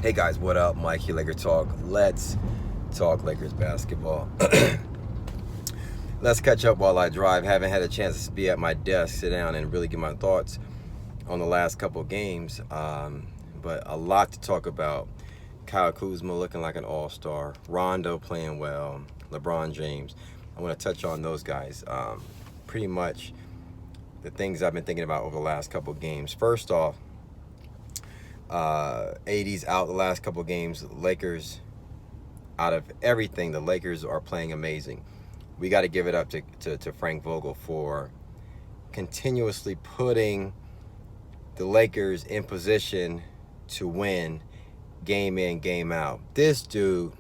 Hey guys, what up? Mike here, Laker Talk. Let's talk Lakers basketball. Let's catch up while I drive. Haven't had a chance to be at my desk, sit down, and really get my thoughts on the last couple of games. But a lot to talk about. Kyle Kuzma looking like an all-star. Rondo playing well. LeBron James. I want to touch on those guys. Pretty much the things I've been thinking about over the last couple of games. First off, AD's out the last couple of games. Lakers, out of everything, the Lakers are playing amazing. We got to give it up to Frank Vogel for continuously putting the Lakers in position to win game in, game out. This dude,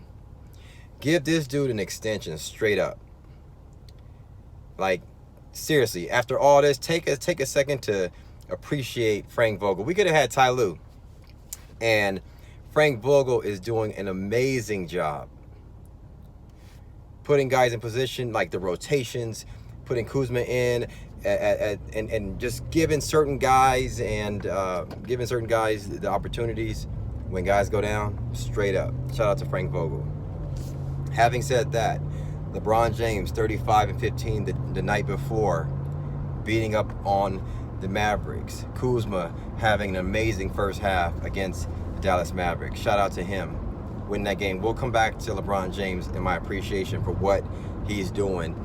give this dude an extension straight up. Like, seriously, after all this, take a second to appreciate Frank Vogel. We could have had Ty Lue. And Frank Vogel is doing an amazing job putting guys in position, like the rotations, putting Kuzma in, and just giving certain guys the opportunities when guys go down, straight up. Shout out to Frank Vogel. Having said that, LeBron James, 35 and 15 the night before, beating up on the Mavericks. Kuzma having an amazing first half against the Dallas Mavericks. Shout out to him winning that game. We'll come back to LeBron James and my appreciation for what he's doing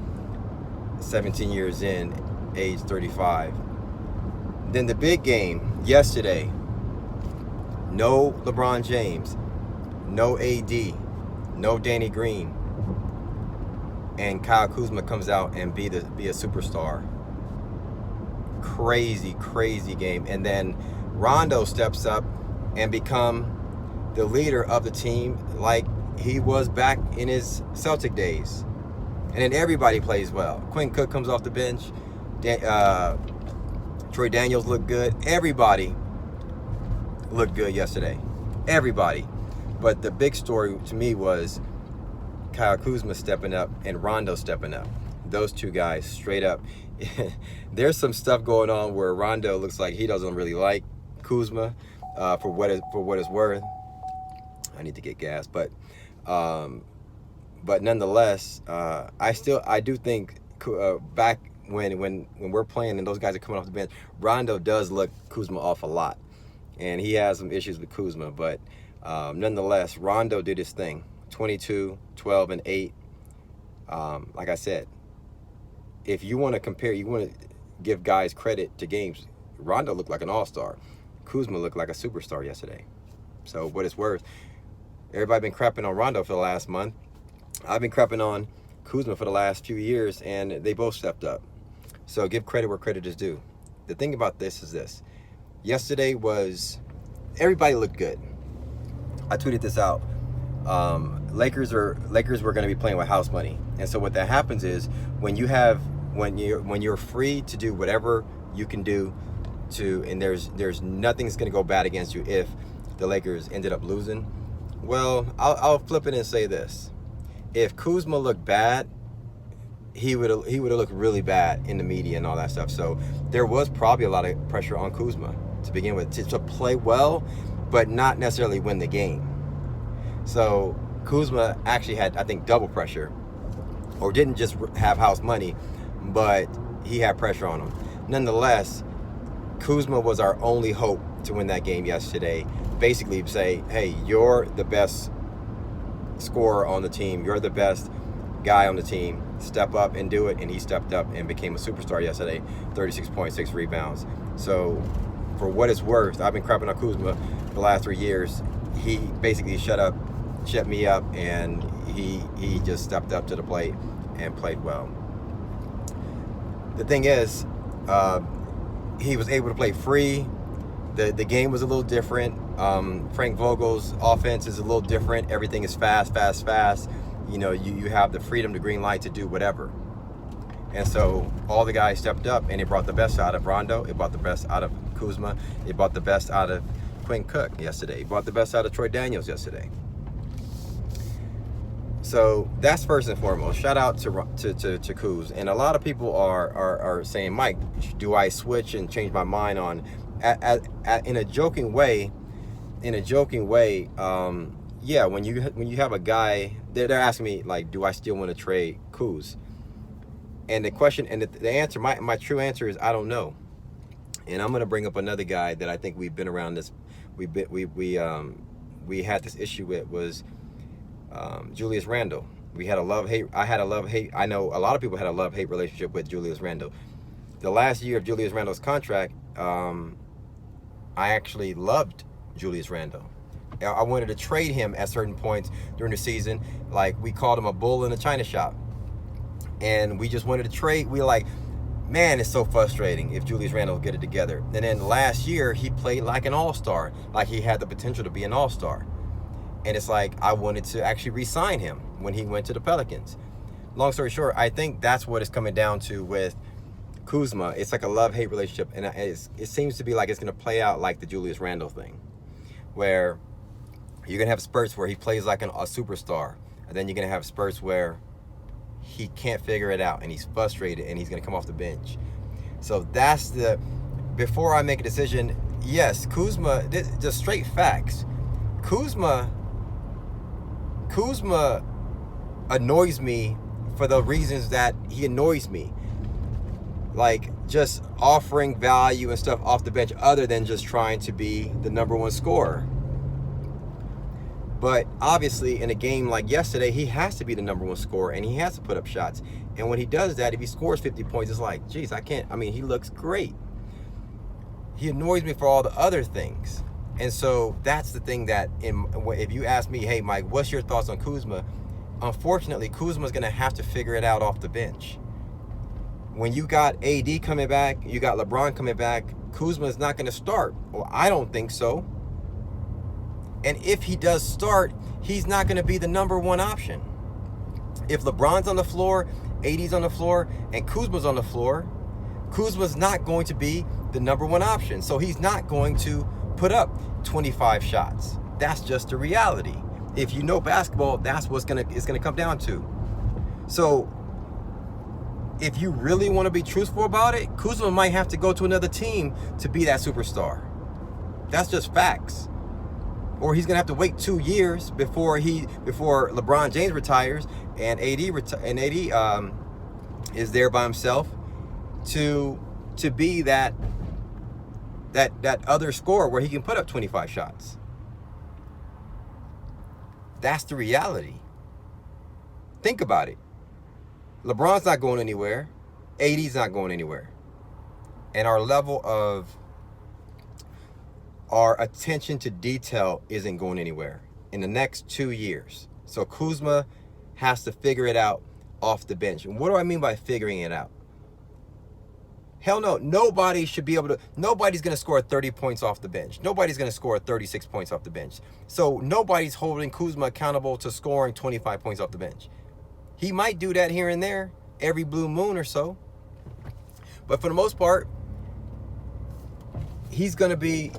17 years in, age 35. Then the big game yesterday, no LeBron James, no AD, no Danny Green, and Kyle Kuzma comes out and be a superstar. Crazy game. And then Rondo steps up and become the leader of the team like he was back in his Celtic days. And then everybody plays well. Quinn Cook comes off the bench. Troy Daniels looked good. Everybody looked good yesterday. Everybody. But the big story to me was Kyle Kuzma stepping up and Rondo stepping up. Those two guys straight up. There's some stuff going on where Rondo looks like he doesn't really like Kuzma for what it's worth. I need to get gas, but nonetheless, I do think back when we're playing and those guys are coming off the bench, Rondo does look Kuzma off a lot, and he has some issues with Kuzma, but nonetheless, Rondo did his thing. 22, 12, and 8. Like I said, if you want to compare, you want to give guys credit to games, Rondo looked like an all-star. Kuzma looked like a superstar yesterday. So what it's worth, everybody been crapping on Rondo for the last month. I've been crapping on Kuzma for the last few years, and they both stepped up. So give credit where credit is due. The thing about this is this. Yesterday everybody looked good. I tweeted this out. Lakers were going to be playing with house money, and so what that happens is when you're free to do whatever you can do and there's nothing's going to go bad against you if the Lakers ended up losing. Well, I'll flip it and say this: if Kuzma looked bad, he would have looked really bad in the media and all that stuff. So there was probably a lot of pressure on Kuzma to begin with to play well, but not necessarily win the game. So Kuzma actually had, I think, double pressure, or didn't just have house money, but he had pressure on him. Nonetheless, Kuzma was our only hope to win that game yesterday. Basically say, hey, you're the best scorer on the team. You're the best guy on the team. Step up and do it. And he stepped up and became a superstar yesterday. 36.6 rebounds. So for what it's worth, I've been crapping on Kuzma for the last 3 years. He basically shut me up, and he just stepped up to the plate and played well. The thing is, he was able to play free. The game was a little different. Frank Vogel's offense is a little different. Everything is fast. You know, you have the freedom, the green light to do whatever. And so all the guys stepped up, and it brought the best out of Rondo. It brought the best out of Kuzma. It brought the best out of Quinn Cook yesterday. It brought the best out of Troy Daniels yesterday. So that's first and foremost. Shout out to Kuz. And a lot of people are saying, Mike, do I switch and change my mind on? In a joking way, in a joking way, yeah, when you have a guy, they're asking me like, do I still want to trade Kuz? And the question and the answer, my true answer is I don't know. And I'm gonna bring up another guy that I think we've been around this, we had this issue with was Julius Randle. We had a love hate. I had a love hate. I know a lot of people had a love hate relationship with Julius Randle. The last year of Julius Randle's contract, I actually loved Julius Randle. I wanted to trade him at certain points during the season. Like, we called him a bull in a china shop. And we just wanted to trade. We were like, man, it's so frustrating if Julius Randle will get it together. And then last year, he played like an all-star. Like, he had the potential to be an all-star. And it's like, I wanted to actually re-sign him when he went to the Pelicans. Long story short, I think that's what it's coming down to with Kuzma. It's like a love-hate relationship. And it seems to be like it's going to play out like the Julius Randle thing, where you're going to have spurts where he plays like a superstar. And then you're going to have spurts where he can't figure it out and he's frustrated and he's going to come off the bench. So that's before I make a decision, yes, Kuzma, just straight facts. Kuzma annoys me for the reasons that he annoys me. Like, just offering value and stuff off the bench other than just trying to be the number one scorer. But obviously, in a game like yesterday, he has to be the number one scorer and he has to put up shots. And when he does that, if he scores 50 points, it's like, geez, I can't. I mean, he looks great. He annoys me for all the other things. And so that's the thing that, if you ask me, hey, Mike, what's your thoughts on Kuzma? Unfortunately, Kuzma's going to have to figure it out off the bench. When you got AD coming back, you got LeBron coming back, Kuzma's not going to start. Well, I don't think so. And if he does start, he's not going to be the number one option. If LeBron's on the floor, AD's on the floor, and Kuzma's on the floor, Kuzma's not going to be the number one option. So he's not going to put up 25 shots. That's just the reality. If you know basketball, that's what's it's gonna come down to. So if you really want to be truthful about it, Kuzma might have to go to another team to be that superstar. That's just facts. Or he's gonna have to wait 2 years before LeBron James retires and AD is there by himself to be that other scorer where he can put up 25 shots. That's the reality. Think about it. LeBron's not going anywhere. AD's not going anywhere. And our level of our attention to detail isn't going anywhere in the next 2 years. So Kuzma has to figure it out off the bench. And what do I mean by figuring it out? Hell no, nobody's going to score 30 points off the bench. Nobody's going to score 36 points off the bench. So nobody's holding Kuzma accountable to scoring 25 points off the bench. He might do that here and there, every blue moon or so. But for the most part, he's going to be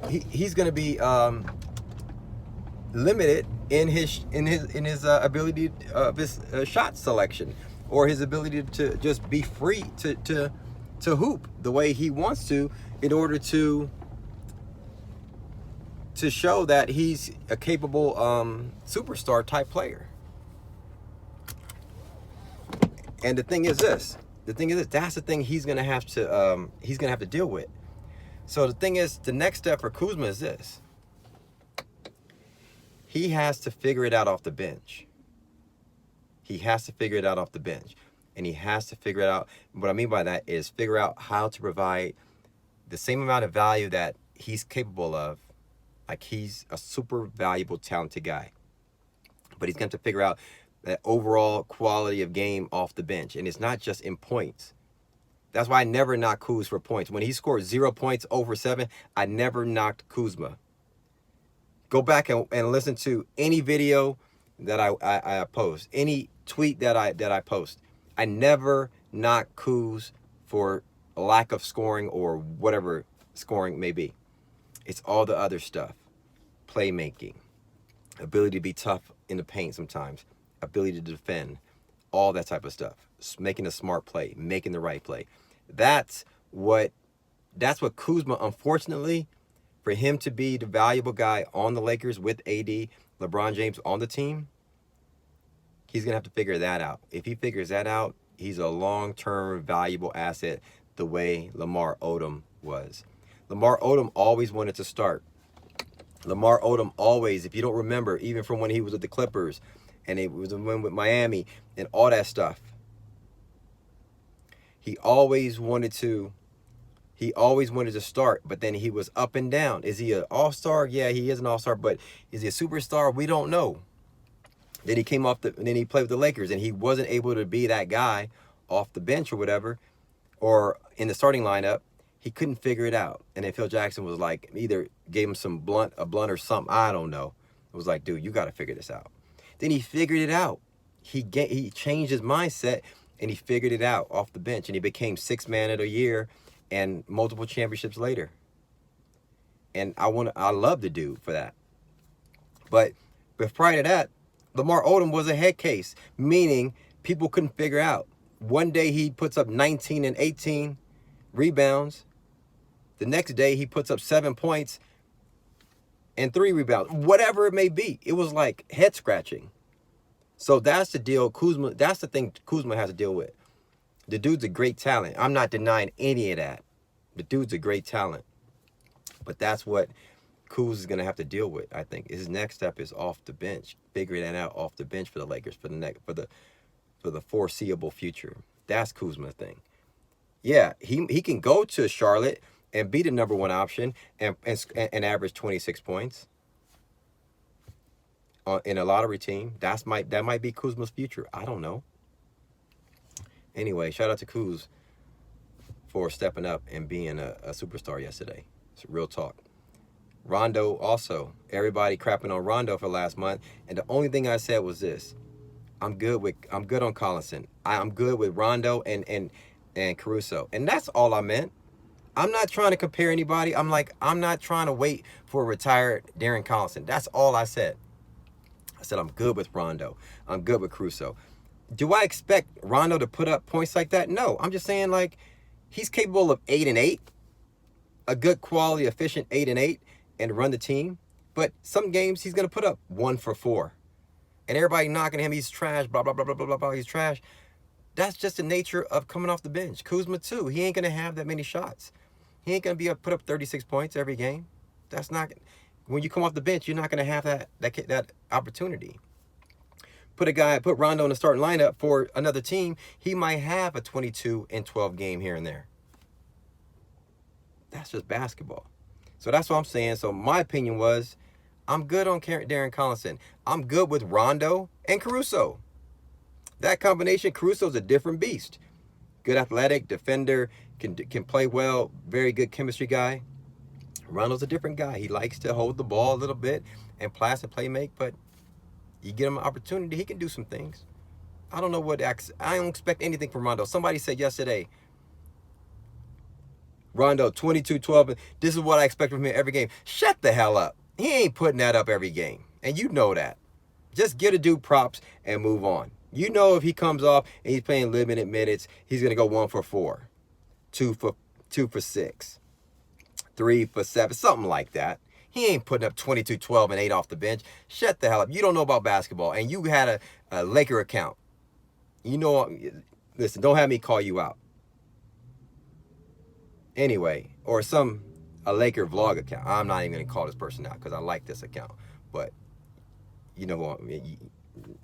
limited in his ability of his shot selection, or his ability to just be free to hoop the way he wants to, in order to show that he's a capable superstar type player. And the thing is this, that's the thing he's gonna have to deal with. So the thing is, the next step for Kuzma is this. He has to figure it out off the bench. He has to figure it out off the bench. And he has to figure it out. What I mean by that is figure out how to provide the same amount of value that he's capable of. Like, he's a super valuable, talented guy. But he's going to figure out that overall quality of game off the bench. And it's not just in points. That's why I never knock Kuz for points. When he scored 0 points over 7, I never knocked Kuzma. Go back and listen to any video that I post, any tweet that I post. I never knock Kuz for a lack of scoring or whatever scoring may be. It's all the other stuff. Playmaking, ability to be tough in the paint sometimes, ability to defend, all that type of stuff. Making a smart play, making the right play. That's what Kuzma, unfortunately, For him to be the valuable guy on the Lakers with AD, LeBron James on the team, he's going to have to figure that out. If he figures that out, he's a long-term valuable asset the way Lamar Odom was. Lamar Odom always wanted to start. Lamar Odom always, if you don't remember, even from when he was with the Clippers and it was when with Miami and all that stuff, he always wanted to start, but then he was up and down. Is he an all-star? Yeah, he is an all-star, but is he a superstar? We don't know. Then he came off then he played with the Lakers, and he wasn't able to be that guy off the bench or whatever, or in the starting lineup. He couldn't figure it out. And then Phil Jackson was like, either gave him a blunt or something. I don't know. It was like, dude, you got to figure this out. Then he figured it out. He changed his mindset, and he figured it out off the bench, and he became sixth man of the year and multiple championships later. And I love the dude for that. But prior to that, Lamar Odom was a head case, meaning people couldn't figure out. One day he puts up 19 and 18 rebounds. The next day he puts up 7 points and 3 rebounds. Whatever it may be. It was like head scratching. So that's the deal. That's the thing Kuzma has to deal with. The dude's a great talent. I'm not denying any of that. The dude's a great talent. But that's what Kuz is going to have to deal with, I think. His next step is off the bench. Figuring that out off the bench for the Lakers for the foreseeable future. That's Kuzma's thing. Yeah, he can go to Charlotte and be the number one option and average 26 points in a lottery team. That might be Kuzma's future. I don't know. Anyway, shout out to Kuz for stepping up and being a superstar yesterday. It's real talk. Rondo also. Everybody crapping on Rondo for last month, and the only thing I said was this: I'm good on Collinson. I'm good with Rondo and Caruso, and that's all I meant. I'm not trying to compare anybody. I'm not trying to wait for a retired Darren Collison. That's all I said. I said I'm good with Rondo. I'm good with Caruso. Do I expect Rondo to put up points like that? No. I'm just saying, like, he's capable of 8 and 8, a good quality, efficient 8 and 8, and run the team. But some games he's gonna put up 1 for 4, and everybody knocking him. He's trash. Blah blah blah blah blah blah blah. He's trash. That's just the nature of coming off the bench. Kuzma too. He ain't gonna have that many shots. He ain't gonna be able to put up 36 points every game. That's not. When you come off the bench, you're not gonna have that opportunity. Put Rondo in the starting lineup for another team, he might have a 22 and 12 game here and there. That's just basketball. So that's what I'm saying. So my opinion was, I'm good on Darren Collison. I'm good with Rondo and Caruso. That combination, Caruso's a different beast. Good athletic, defender, can play well, very good chemistry guy. Rondo's a different guy. He likes to hold the ball a little bit and pass and play make, but you give him an opportunity, he can do some things. I don't expect anything from Rondo. Somebody said yesterday, Rondo, 22, 12, this is what I expect from him every game. Shut the hell up. He ain't putting that up every game, and you know that. Just get a dude props and move on. You know if he comes off and he's playing limited minutes, he's going to go 1 for 4, 2 for 6, 3 for 7, something like that. He ain't putting up 22, 12, and 8 off the bench. Shut the hell up. You don't know about basketball, and you had a Laker account. You know, listen, don't have me call you out. Anyway, or a Laker vlog account. I'm not even going to call this person out because I like this account. But, you know what? I'm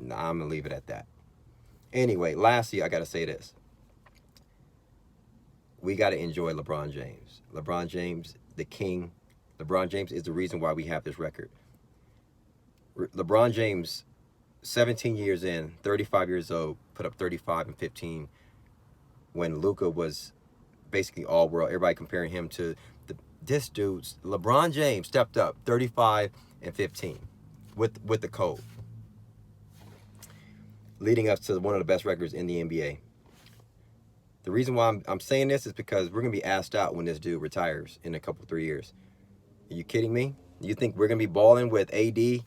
going to leave it at that. Anyway, lastly, I got to say this. We got to enjoy LeBron James. LeBron James, the king. LeBron James is the reason why we have this record. LeBron James, 17 years in, 35 years old, put up 35 and 15 when Luka was basically all world. Everybody comparing him to this dude's. LeBron James stepped up 35 and 15 with the code, leading us to one of the best records in the NBA. The reason why I'm saying this is because we're going to be asked out when this dude retires in a couple, 3 years. Are you kidding me? You think we're going to be balling with AD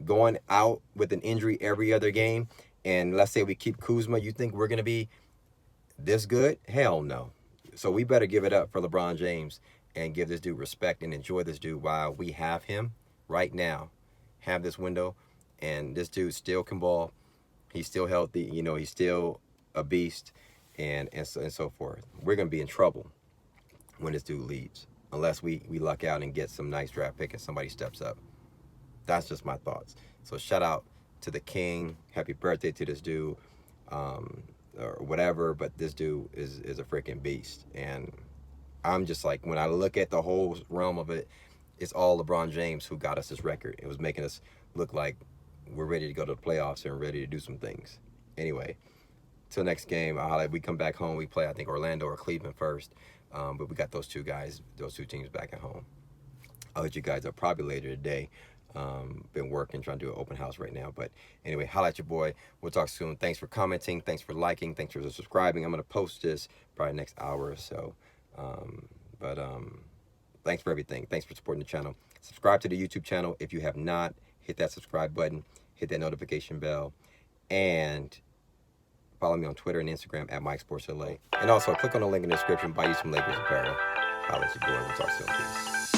going out with an injury every other game, and let's say we keep Kuzma, you think we're going to be this good? Hell no. So we better give it up for LeBron James and give this dude respect and enjoy this dude while we have him right now, have this window, and this dude still can ball. He's still healthy, you know, he's still a beast, and so forth. We're gonna be in trouble when this dude leaves, unless we luck out and get some nice draft pick and somebody steps up. That's just my thoughts. So shout out to the king. Happy birthday to this dude, or whatever. But this dude is a freaking beast, and I'm just like, when I look at the whole realm of it, it's all LeBron James who got us this record. It was making us look like we're ready to go to the playoffs and ready to do some things. Anyway, till next game, we come back home. We play, I think, Orlando or Cleveland first. But we got those two teams back at home. I'll hit you guys up probably later today. Been working, trying to do an open house right now. But anyway, holla at your boy. We'll talk soon. Thanks for commenting. Thanks for liking. Thanks for subscribing. I'm going to post this probably next hour or so. Thanks for everything. Thanks for supporting the channel. Subscribe to the YouTube channel if you have not. Hit that subscribe button. Hit that notification bell. And follow me on Twitter and Instagram at MikeSportsLA. And also, click on the link in the description. Buy you some Lakers apparel. Holla at your boy. We'll talk soon. Peace.